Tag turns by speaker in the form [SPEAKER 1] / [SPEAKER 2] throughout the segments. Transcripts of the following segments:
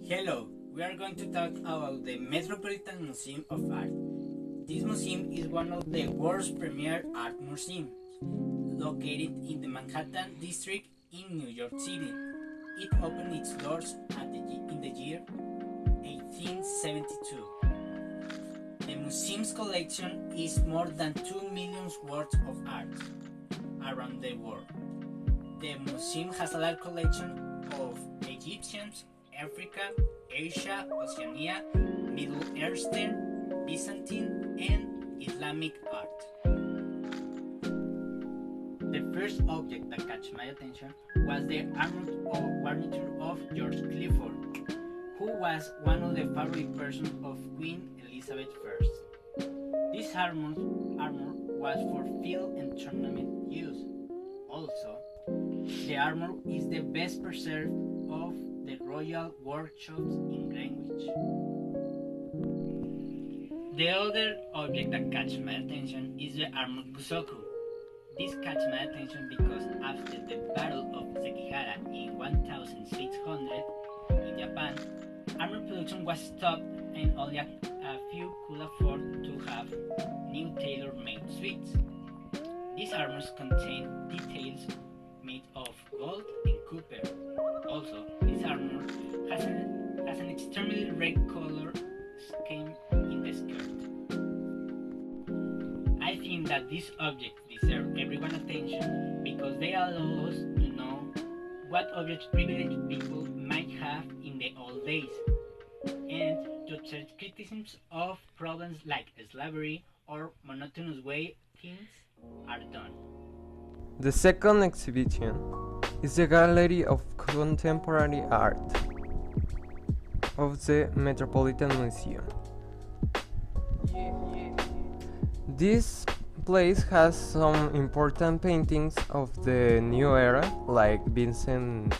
[SPEAKER 1] Hello, we are going to talk about the Metropolitan Museum of Art. This museum is one of the world's premier art museums, located in the Manhattan district in New York City. It opened its doors in the year 1872. The museum's collection is more than 2 million works of art around the world. The museum has a large collection of Egyptian, Africa, Asia, Oceania, Middle Eastern, Byzantine, and Islamic art. The first object that catch my attention was the armored furniture of George Clifford, who was one of the favorite persons of Queen Elizabeth I. This armor was for field and tournament use. Also, the armor is the best preserved of the royal workshops in Greenwich. The other object that catches my attention is the armored busoku. This catches my attention because after the Battle of Sekigahara in 1600 in Japan, armor production was stopped and only a few could afford to have new tailor-made suits. These armors contain details made of gold and copper. Also, this armor has an extremely red color scheme in the skirt. I think that these objects deserve everyone's attention because they allow us to know what objects privileged people might have in the old days and to assert criticisms of problems like slavery or monotonous way things are done.
[SPEAKER 2] The second exhibition is the Gallery of Contemporary Art of the Metropolitan Museum. This place has some important paintings of the new era, like Vincent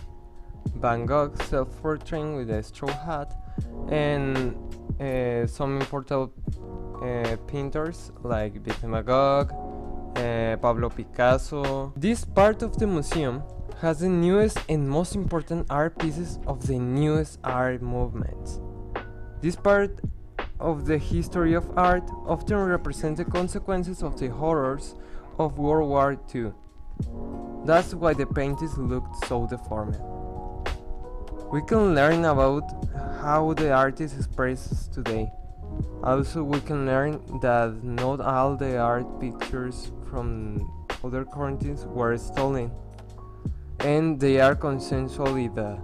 [SPEAKER 2] van Gogh's self-portrait with a straw hat, and some important painters like Vincent van Gogh, Pablo Picasso. This part of the museum has the newest and most important art pieces of the newest art movements. This part of the history of art often represents the consequences of the horrors of World War II. That's why the paintings looked so deformed. We can learn about how the artist expresses today. Also, we can learn that not all the art pictures from other countries were stolen, and they are consensually there.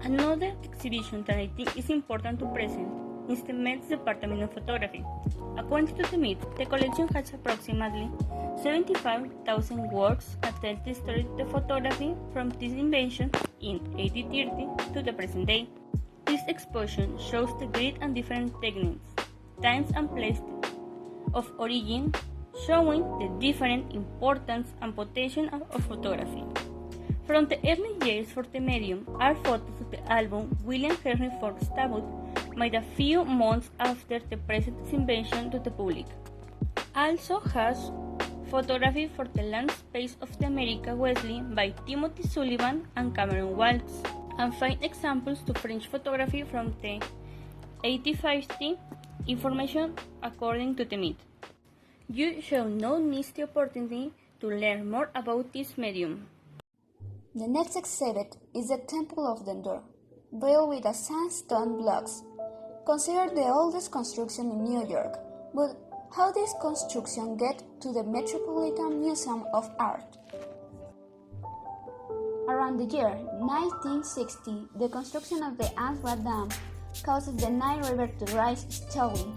[SPEAKER 3] Another exhibition that I think is important to present is the Met's Department of Photography. According to the Met, the collection has approximately 75,000 works that tell the story of the photography from its invention in 1830 to the present day. This exposition shows the great and different techniques, times and places of origin, showing the different importance and potential of photography. From the early years for the medium are photos of the album William Henry Ford's debut made a few months after the present invention to the public. Also has photography for the landscape of the America Wesley by Timothy Sullivan and Cameron Waltz, and find examples to French photography from the 1850 information according to the Met. You should not miss the opportunity to learn more about this medium.
[SPEAKER 4] The next exhibit is the Temple of the Door, built with a sandstone blocks. Considered the oldest construction in New York, but how did this construction get to the Metropolitan Museum of Art? Around the year 1960, the construction of the Antwerp Dam caused the Nile River to rise steadily.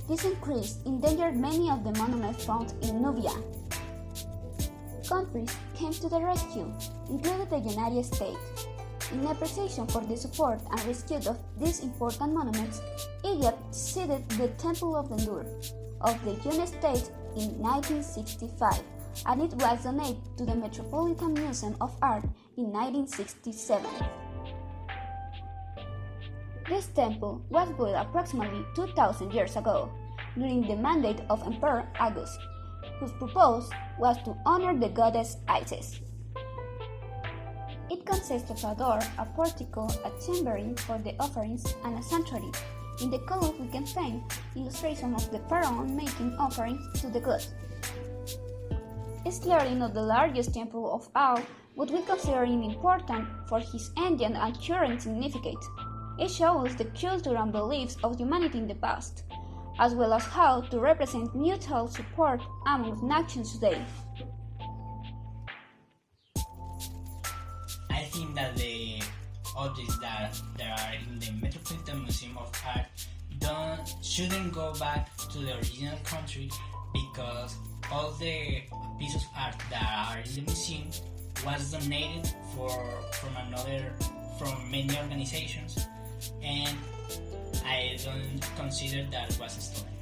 [SPEAKER 4] This increase endangered many of the monuments found in Nubia. Countries came to the rescue, including the United States. In appreciation for the support and rescue of these important monuments, Egypt ceded the Temple of the Door of the United States in 1965, and it was donated to the Metropolitan Museum of Art in 1967. This temple was built approximately 2,000 years ago, during the mandate of Emperor August, whose purpose was to honor the goddess Isis. It consists of a door, a portico, a tambourine for the offerings, and a sanctuary. In the colors we can find illustration of the pharaoh making offerings to the gods. It's clearly not the largest temple of all, but we consider it important for his ancient and current significance. It shows the culture and beliefs of humanity in the past, as well as how to represent mutual support among nations today.
[SPEAKER 1] I think that the objects that are in the Metropolitan Museum of Art shouldn't go back to the original country, because all the pieces of art that are in the museum was donated from many organizations, and I don't consider that was stolen.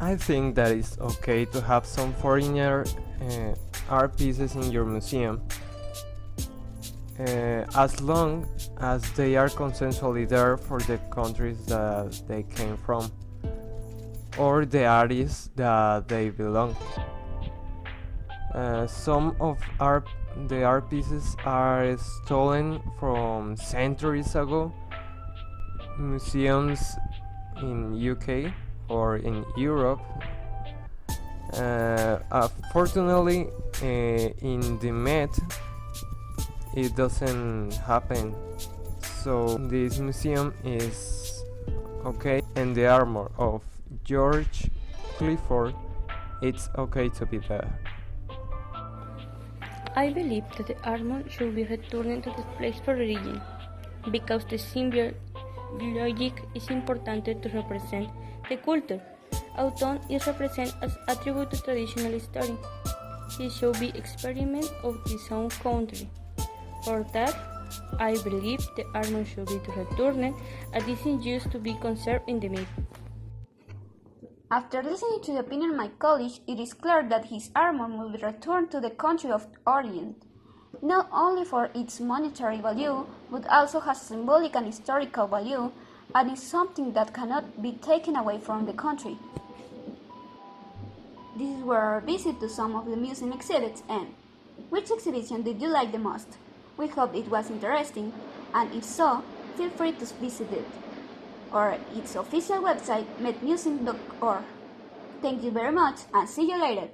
[SPEAKER 2] I think that it's okay to have some foreigner art pieces in your museum, as long as they are consensually there for the countries that they came from, or the artists that they belong. Some of the art pieces are stolen from centuries ago. Museums in UK or in Europe. Fortunately, in the Met, it doesn't happen. So this museum is okay, and the armor of George Clifford, it's okay to be there.
[SPEAKER 3] I believe that the armor should be returned to the place for origin, because the symbol logic is important to represent the culture. Autumn is represented as attribute to traditional history. It should be experiment of its own country. For that, I believe the armor should be returned as it is used to be conserved in the myth.
[SPEAKER 4] After listening to the opinion of my colleague, it is clear that his armor must be returned to the country of origin, not only for its monetary value, but also has symbolic and historical value, and is something that cannot be taken away from the country. This is where our visit to some of the museum exhibits end. Which exhibition did you like the most? We hope it was interesting, and if so, feel free to visit it, or its official website, metmuseum.org. Thank you very much, and see you later!